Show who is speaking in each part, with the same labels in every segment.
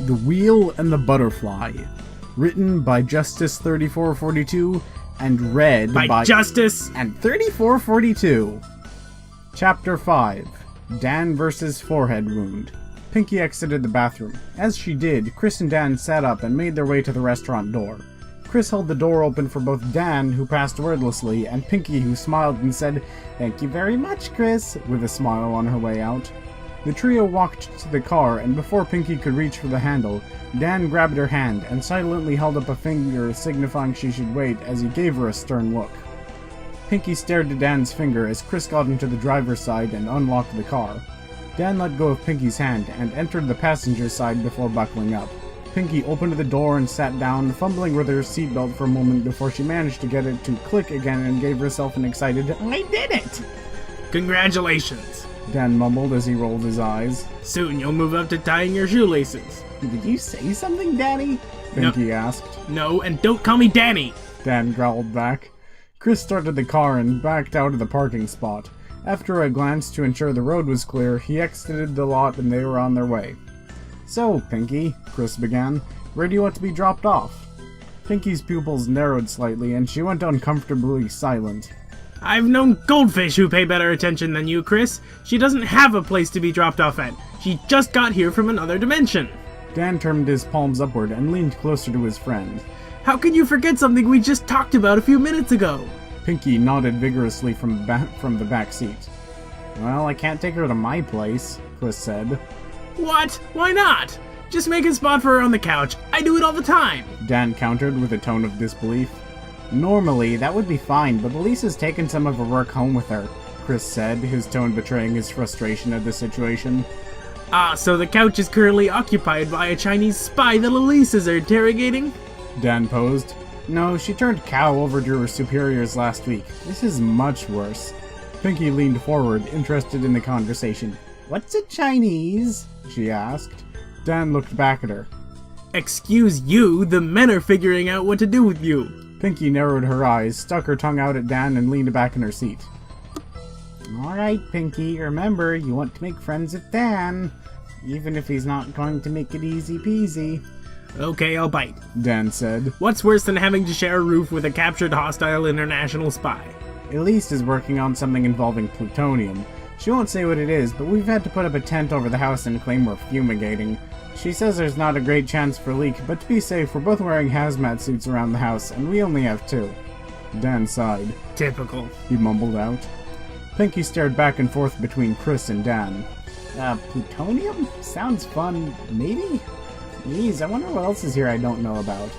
Speaker 1: The Wheel and the Butterfly, written by Justice3442 and read by
Speaker 2: Justice
Speaker 1: and 3442. Chapter 5, Dan vs. Forehead Wound. Pinky exited the bathroom. As she did, Chris and Dan sat up and made their way to the restaurant door. Chris held the door open for both Dan, who passed wordlessly, and Pinky, who smiled and said, "Thank you very much, Chris," with a smile on her way out. The trio walked to the car, and before Pinky could reach for the handle, Dan grabbed her hand and silently held up a finger signifying she should wait as he gave her a stern look. Pinky stared at Dan's finger as Chris got into the driver's side and unlocked the car. Dan let go of Pinky's hand and entered the passenger side before buckling up. Pinky opened the door and sat down, fumbling with her seatbelt for a moment before she managed to get it to click again and gave herself an excited, "I did it!"
Speaker 2: Congratulations,
Speaker 1: Dan mumbled as he rolled his eyes.
Speaker 2: Soon you'll move up to tying your shoelaces.
Speaker 1: "Did you say something, Danny?" Pinky asked.
Speaker 2: No, and don't call me Danny!
Speaker 1: Dan growled back. Chris started the car and backed out of the parking spot. After a glance to ensure the road was clear, he exited the lot and they were on their way. "So, Pinky," Chris began, "where do you want to be dropped off?" Pinky's pupils narrowed slightly and she went uncomfortably silent.
Speaker 2: I've known goldfish who pay better attention than you, Chris. She doesn't have a place to be dropped off at. She just got here from another dimension.
Speaker 1: Dan turned his palms upward and leaned closer to his friend.
Speaker 2: How can you forget something we just talked about a few minutes ago?
Speaker 1: Pinky nodded vigorously from the back seat. "Well, I can't take her to my place," Chris said.
Speaker 2: What? Why not? Just make a spot for her on the couch. I do it all the time.
Speaker 1: Dan countered with a tone of disbelief. "Normally, that would be fine, but Elisa's taken some of her work home with her," Chris said, his tone betraying his frustration at the situation.
Speaker 2: Ah, so the couch is currently occupied by a Chinese spy that Elisa's interrogating?
Speaker 1: Dan posed. "No, she turned cow over to her superiors last week. This is much worse." Pinky leaned forward, interested in the conversation. "What's a Chinese?" she asked. Dan looked back at her.
Speaker 2: Excuse you, the men are figuring out what to do with you.
Speaker 1: Pinky narrowed her eyes, stuck her tongue out at Dan, and leaned back in her seat. "Alright, Pinky, remember, you want to make friends with Dan, even if he's not going to make it easy peasy."
Speaker 2: Okay, I'll bite,
Speaker 1: Dan said.
Speaker 2: What's worse than having to share a roof with a captured hostile international spy?
Speaker 1: Elise is working on something involving plutonium. She won't say what it is, but we've had to put up a tent over the house and claim we're fumigating. She says there's not a great chance for leak, but to be safe, we're both wearing hazmat suits around the house, and we only have 2. Dan sighed.
Speaker 2: Typical,
Speaker 1: he mumbled out. Pinky stared back and forth between Chris and Dan. Plutonium? Sounds fun, maybe? Geez, I wonder what else is here I don't know about.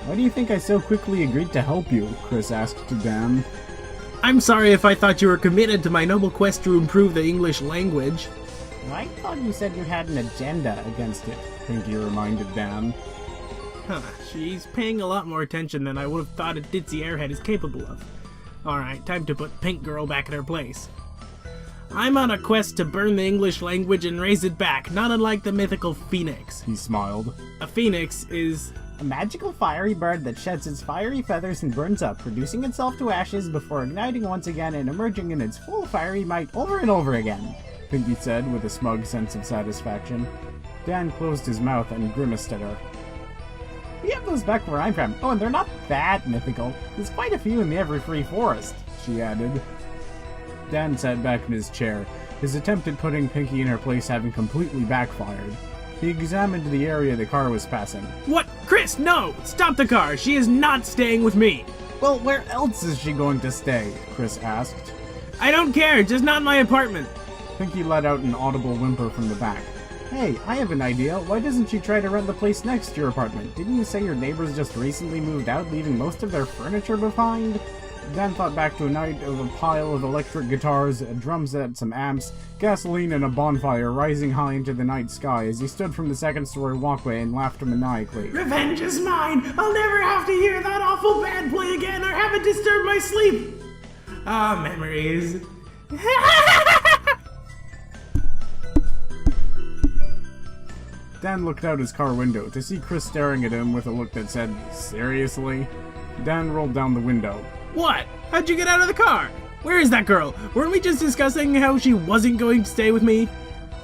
Speaker 1: Why do you think I so quickly agreed to help you? Chris asked Dan.
Speaker 2: I'm sorry if I thought you were committed to my noble quest to improve the English language.
Speaker 1: I thought you said you had an agenda against it, Pinky reminded Dan.
Speaker 2: Huh, she's paying a lot more attention than I would have thought a ditzy airhead is capable of. Alright, time to put Pink Girl back in her place. I'm on a quest to burn the English language and raise it back, not unlike the mythical phoenix.
Speaker 1: He smiled.
Speaker 2: A phoenix is
Speaker 1: a magical fiery bird that sheds its fiery feathers and burns up, reducing itself to ashes before igniting once again and emerging in its full fiery might over and over again, Pinky said with a smug sense of satisfaction. Dan closed his mouth and grimaced at her. We have those back where I'm from. Oh, and they're not that mythical. There's quite a few in the Everfree Forest, she added. Dan sat back in his chair, his attempt at putting Pinky in her place having completely backfired. He examined the area the car was passing.
Speaker 2: What? Chris, no! Stop the car! She is not staying with me!
Speaker 1: Well, where else is she going to stay? Chris asked.
Speaker 2: I don't care, just not my apartment.
Speaker 1: Pinky let out an audible whimper from the back. Hey, I have an idea. Why doesn't she try to rent the place next to your apartment? Didn't you say your neighbors just recently moved out, leaving most of their furniture behind? Dan thought back to a night of a pile of electric guitars, a drum set, some amps, gasoline, and a bonfire rising high into the night sky as he stood from the second-story walkway and laughed maniacally. Revenge is mine! I'll never have to hear that awful band play again or have it disturb my sleep!
Speaker 2: Ah, memories.
Speaker 1: Dan looked out his car window to see Chris staring at him with a look that said, "Seriously?" Dan rolled down the window.
Speaker 2: What? How'd you get out of the car? Where is that girl? Weren't we just discussing how she wasn't going to stay with me?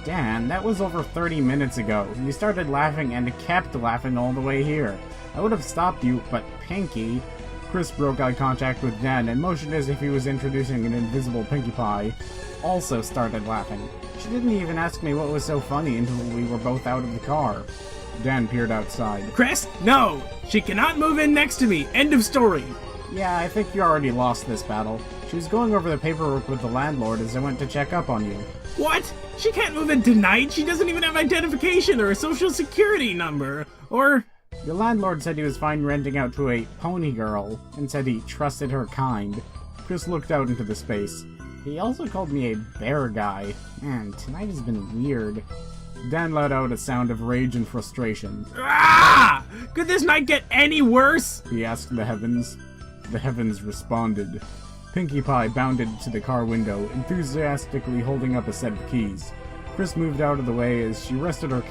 Speaker 1: Dan, that was over 30 minutes ago. You started laughing and kept laughing all the way here. I would have stopped you, but Pinky... Chris broke eye contact with Dan and motioned as if he was introducing an invisible Pinkie Pie. Also started laughing. She didn't even ask me what was so funny until we were both out of the car. Dan peered outside.
Speaker 2: Chris, no! She cannot move in next to me! End of story!
Speaker 1: Yeah, I think you already lost this battle. She was going over the paperwork with the landlord as I went to check up on you.
Speaker 2: What? She can't move in tonight! She doesn't even have identification or a social security number! Or...
Speaker 1: The landlord said he was fine renting out to a pony girl, and said he trusted her kind. Chris looked out into the space. He also called me a bear guy. Man, tonight has been weird. Dan let out a sound of rage and frustration.
Speaker 2: Ah! Could this night get any worse?
Speaker 1: He asked the heavens. The heavens responded. Pinkie Pie bounded to the car window, enthusiastically holding up a set of keys. Chris moved out of the way as she rested her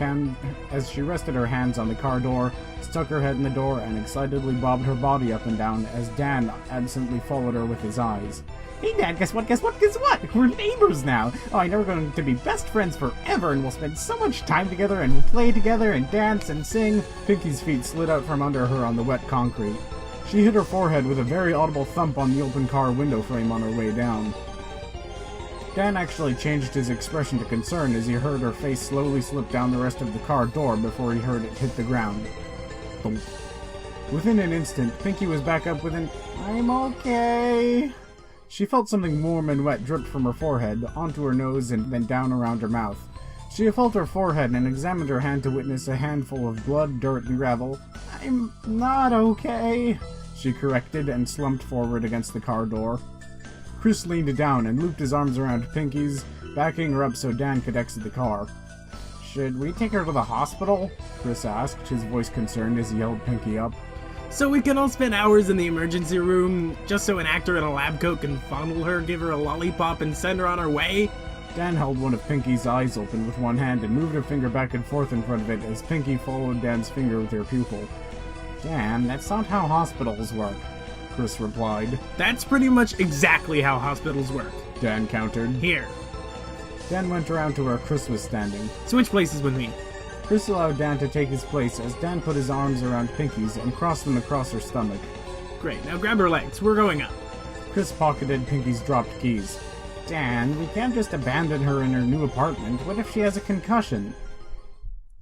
Speaker 1: hands on the car door, stuck her head in the door, and excitedly bobbed her body up and down as Dan absently followed her with his eyes. Hey Dad, guess what? We're neighbors now! Oh, I know we're going to be best friends forever, and we'll spend so much time together, and we'll play together, and dance, and sing! Pinkie's feet slid out from under her on the wet concrete. She hit her forehead with a very audible thump on the open car window frame on her way down. Dan actually changed his expression to concern as he heard her face slowly slip down the rest of the car door before he heard it hit the ground. Boom. Within an instant, Pinkie was back up with an, "I'm okay." She felt something warm and wet drip from her forehead, onto her nose and then down around her mouth. She felt her forehead and examined her hand to witness a handful of blood, dirt, and gravel. "I'm not okay," she corrected and slumped forward against the car door. Chris leaned down and looped his arms around Pinkie's, backing her up so Dan could exit the car. "Should we take her to the hospital?" Chris asked, his voice concerned as he held Pinkie up.
Speaker 2: So we can all spend hours in the emergency room just so an actor in a lab coat can fondle her, give her a lollipop, and send her on her way?
Speaker 1: Dan held one of Pinkie's eyes open with one hand and moved her finger back and forth in front of it as Pinkie followed Dan's finger with her pupil. "Dan, that's not how hospitals work," Chris replied.
Speaker 2: That's pretty much exactly how hospitals work.
Speaker 1: Dan countered.
Speaker 2: Here.
Speaker 1: Dan went around to where Chris was standing.
Speaker 2: Switch places with me.
Speaker 1: Chris allowed Dan to take his place as Dan put his arms around Pinkie's and crossed them across her stomach.
Speaker 2: Great, now grab her legs. We're going up.
Speaker 1: Chris pocketed Pinkie's dropped keys. "Dan, we can't just abandon her in her new apartment. What if she has a concussion?"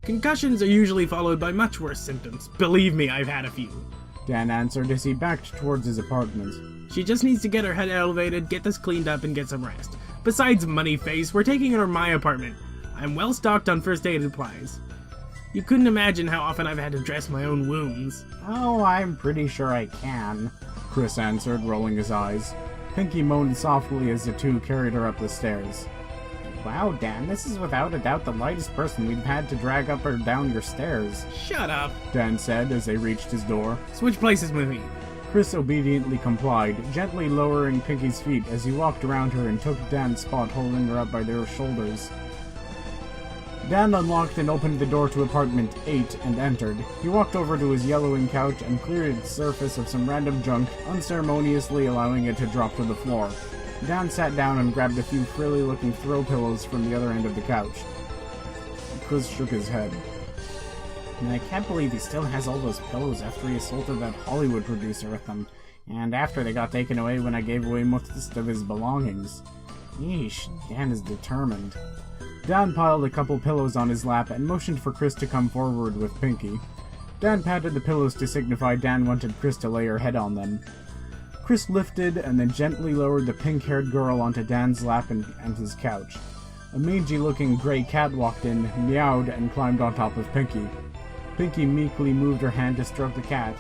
Speaker 2: Concussions are usually followed by much worse symptoms. Believe me, I've had a few.
Speaker 1: Dan answered as he backed towards his apartment.
Speaker 2: She just needs to get her head elevated, get this cleaned up, and get some rest. Besides, money face, we're taking her to my apartment. I'm well stocked on first aid supplies. You couldn't imagine how often I've had to dress my own wounds.
Speaker 1: "Oh, I'm pretty sure I can," Chris answered, rolling his eyes. Pinkie moaned softly as the two carried her up the stairs. "Wow, Dan, this is without a doubt the lightest person we've had to drag up or down your stairs,"
Speaker 2: Shut up.
Speaker 1: Dan said as they reached his door.
Speaker 2: Switch places with me.
Speaker 1: Chris obediently complied, gently lowering Pinkie's feet as he walked around her and took Dan's spot, holding her up by their shoulders. Dan unlocked and opened the door to apartment 8 and entered. He walked over to his yellowing couch and cleared its surface of some random junk, unceremoniously allowing it to drop to the floor. Dan sat down and grabbed a few frilly-looking throw pillows from the other end of the couch. Chris shook his head. "I can't believe he still has all those pillows after he assaulted that Hollywood producer with them, and after they got taken away when I gave away most of his belongings. Yeesh, Dan is determined." Dan piled a couple pillows on his lap and motioned for Chris to come forward with Pinkie. Dan patted the pillows to signify Dan wanted Chris to lay her head on them. Chris lifted and then gently lowered the pink-haired girl onto Dan's lap and his couch. A mangy-looking gray cat walked in, meowed, and climbed on top of Pinkie. Pinkie meekly moved her hand to stroke the cat.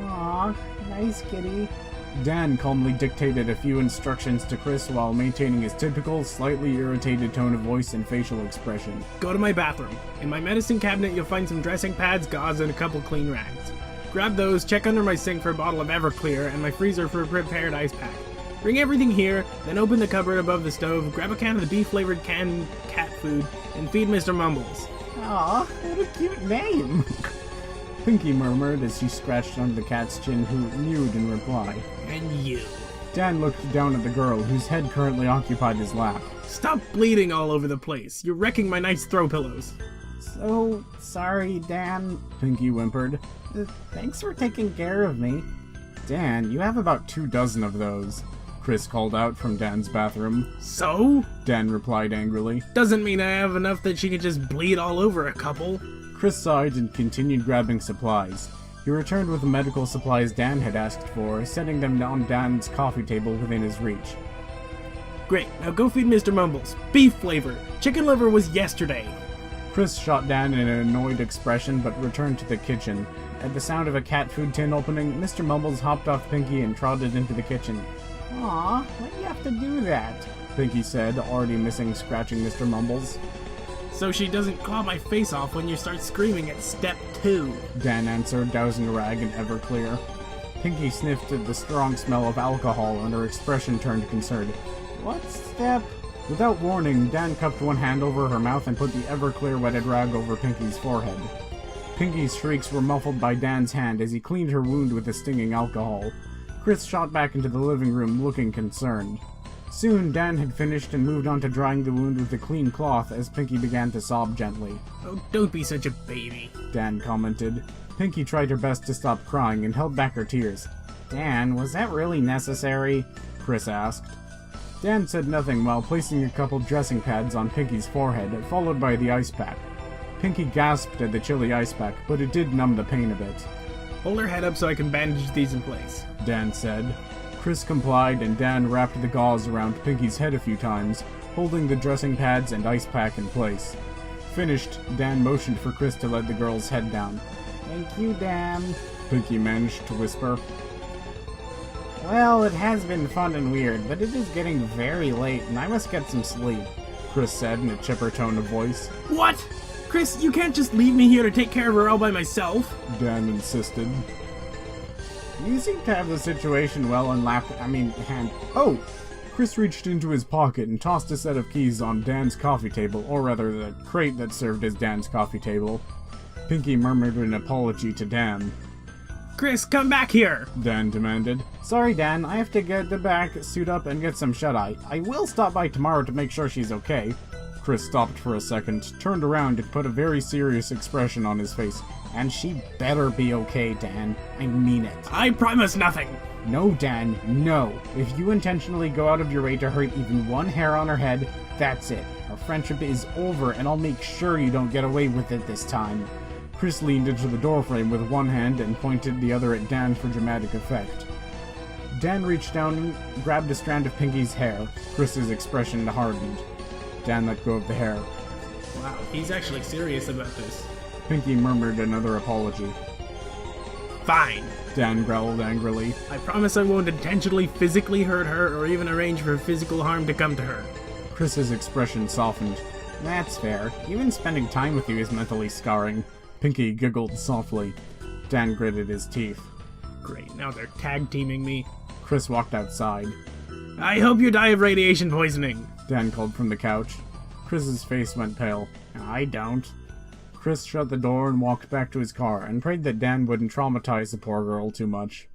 Speaker 1: "Aw, nice kitty." Dan calmly dictated a few instructions to Chris while maintaining his typical, slightly irritated tone of voice and facial expression.
Speaker 2: Go to my bathroom. In my medicine cabinet, you'll find some dressing pads, gauze, and a couple clean rags. Grab those, check under my sink for a bottle of Everclear, and my freezer for a prepared ice pack. Bring everything here, then open the cupboard above the stove, grab a can of the beef-flavored canned cat food, and feed Mr. Mumbles.
Speaker 1: Aw, what a cute name! Pinkie murmured as she scratched under the cat's chin, who mewed in reply.
Speaker 2: And you.
Speaker 1: Dan looked down at the girl, whose head currently occupied his lap.
Speaker 2: Stop bleeding all over the place. You're wrecking my nice throw pillows.
Speaker 1: So sorry, Dan, Pinky whimpered. Thanks for taking care of me. Dan, you have about 24 of those, Chris called out from Dan's bathroom.
Speaker 2: So?
Speaker 1: Dan replied angrily.
Speaker 2: Doesn't mean I have enough that she can just bleed all over a couple.
Speaker 1: Chris sighed and continued grabbing supplies. He returned with the medical supplies Dan had asked for, setting them on Dan's coffee table within his reach.
Speaker 2: Great, now go feed Mr. Mumbles. Beef flavor. Chicken liver was yesterday.
Speaker 1: Chris shot Dan in an annoyed expression, but returned to the kitchen. At the sound of a cat food tin opening, Mr. Mumbles hopped off Pinky and trotted into the kitchen. Aw, why do you have to do that? Pinky said, already missing scratching Mr. Mumbles.
Speaker 2: So she doesn't claw my face off when you start screaming at step 2. Dan
Speaker 1: answered, dousing a rag in Everclear. Pinky sniffed at the strong smell of alcohol and her expression turned concerned. What step? Without warning, Dan cupped one hand over her mouth and put the Everclear wetted rag over Pinky's forehead. Pinky's shrieks were muffled by Dan's hand as he cleaned her wound with the stinging alcohol. Chris shot back into the living room, looking concerned. Soon, Dan had finished and moved on to drying the wound with a clean cloth as Pinky began to sob gently.
Speaker 2: Oh, don't be such a baby,
Speaker 1: Dan commented. Pinky tried her best to stop crying and held back her tears. Dan, was that really necessary? Chris asked. Dan said nothing while placing a couple dressing pads on Pinky's forehead, followed by the ice pack. Pinky gasped at the chilly ice pack, but it did numb the pain a bit.
Speaker 2: Hold her head up so I can bandage these in place,
Speaker 1: Dan said. Chris complied, and Dan wrapped the gauze around Pinky's head a few times, holding the dressing pads and ice pack in place. Finished, Dan motioned for Chris to let the girl's head down. Thank you, Dan, Pinky managed to whisper. Well, it has been fun and weird, but it is getting very late, and I must get some sleep, Chris said in a chipper tone of voice.
Speaker 2: What? Chris, you can't just leave me here to take care of her all by myself,
Speaker 1: Dan insisted. You seem to have the situation well in hand. Oh! Chris reached into his pocket and tossed a set of keys on Dan's coffee table, or rather the crate that served as Dan's coffee table. Pinky murmured an apology to Dan.
Speaker 2: Chris, come back here!
Speaker 1: Dan demanded. Sorry, Dan, I have to get back, suit up, and get some shut-eye. I will stop by tomorrow to make sure she's okay. Chris stopped for a second, turned around, and put a very serious expression on his face. And she better be okay, Dan. I mean it.
Speaker 2: I promise nothing.
Speaker 1: No, Dan, no. If you intentionally go out of your way to hurt even one hair on her head, that's it. Our friendship is over, and I'll make sure you don't get away with it this time. Chris leaned into the doorframe with one hand and pointed the other at Dan for dramatic effect. Dan reached down and grabbed a strand of Pinky's hair. Chris's expression hardened. Dan let go of the hair.
Speaker 2: Wow, he's actually serious about this.
Speaker 1: Pinky murmured another apology.
Speaker 2: Fine,
Speaker 1: Dan growled angrily.
Speaker 2: I promise I won't intentionally physically hurt her or even arrange for physical harm to come to her.
Speaker 1: Chris's expression softened. That's fair. Even spending time with you is mentally scarring. Pinky giggled softly. Dan gritted his teeth.
Speaker 2: Great, now they're tag-teaming me.
Speaker 1: Chris walked outside.
Speaker 2: I hope you die of radiation poisoning,
Speaker 1: Dan called from the couch. Chris's face went pale. I don't. Chris shut the door and walked back to his car and prayed that Dan wouldn't traumatize the poor girl too much.